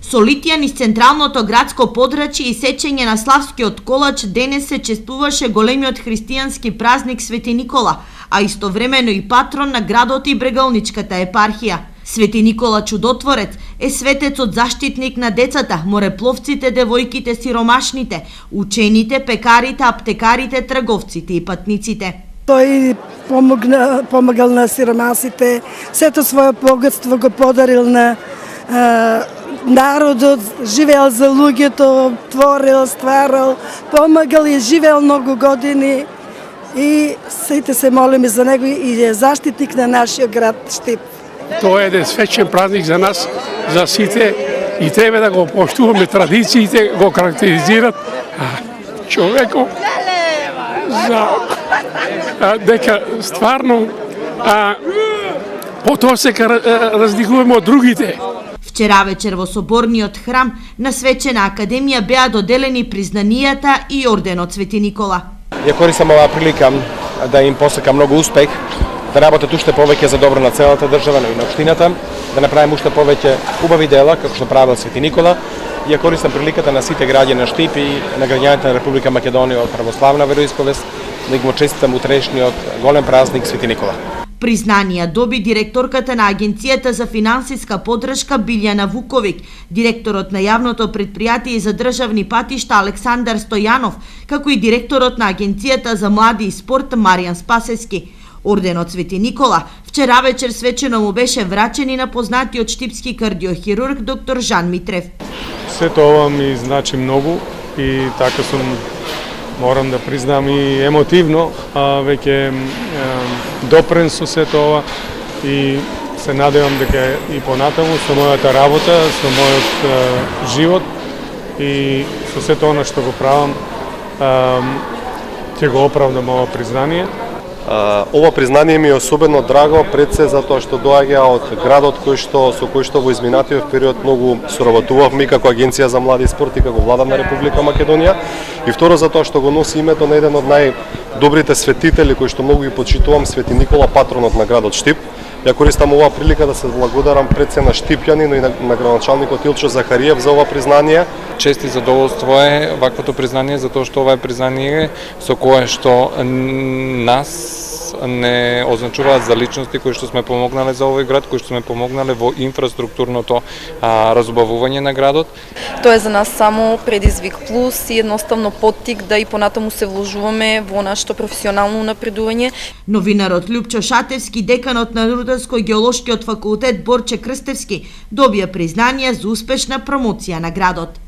Со литија низ централното градско подрачје и сеќање на славскиот колач денес се чествуваше големиот христијански празник Свети Никола, а истовремено и патрон на градот и Брегалничката епархија. Свети Никола Чудотворец е светецот заштитник на децата, морепловците, девојките, сиромашните, учените, пекарите, аптекарите, трговците и патниците. Тој помогал на сиромасите, сето своје богатство го подарил на народот, живеел за луѓето, творил, стварал, помагал и живеел многу години и сите се молиме за него и е заштитник на нашиот град Штип. Тоа е еден свечен празник за нас, за сите и треба да го поштуваме, традициите го карактеризират човекот за дека стварно потоа се разликуваме од другите. Вчера вечер во Соборниот храм на Свечена академија беа доделени признанијата и орденот Свети Никола. Ја користам оваа прилика да им посакам многу успех, да работат уште повеќе за добро на целата држава, но и на општината, да направиме уште повеќе убави дела, како што правил Свети Никола. Ја користам приликата на сите граѓани на Штип и на граѓаните на Република Македонија од православна вероисповест, да ги му честитам утрешниот голем празник Свети Никола. Признанија доби директорката на Агенцијата за финансиска поддршка Билјана Вуковик, директорот на јавното претпријатие за државни патишта Александар Стојанов, како и директорот на Агенцијата за млади и спорт Маријан Спасевски. Орденот Свети Никола вчера вечер свечено му беше врачен и на познатиот штипски кардиохирург доктор Жан Митрев. Сето ова ми значи многу и така сум, морам да признам, и емотивно, веќе допрен со сето ова и се надевам дека и понатаму со мојата работа, со мојот живот и со сето она што го правам ќе го оправдам ова признание. Ова признание ми е особено драго пред се затоа што доаѓа од градот со кој што во изминатиот период многу соработувавме како Агенција за млади и спорт и како влада на Република Македонија, и второ затоа што го носи името на еден од најдобрите светители кои што многу ги почитувам, Свети Никола, патронот на градот Штип. Ја користам оваа прилика да се благодарам пред се на штипјани, но и на градоначалникот Илчо Захариев за ова признание. Чест и задоволство е ваквото признание, затоа што ова е признание со кое што нас не означуваат за личности кои што сме помогнале за овој град, кои што сме помогнале во инфраструктурното разубавување на градот. Тоа е за нас само предизвик плюс и едноставно поттик да и понатаму се вложуваме во нашето професионално напредување. Новинарот Љупчо Шатевски, деканот на Рударско-геолошкиот факултет Борче Крстевски, добија признание за успешна промоција на градот.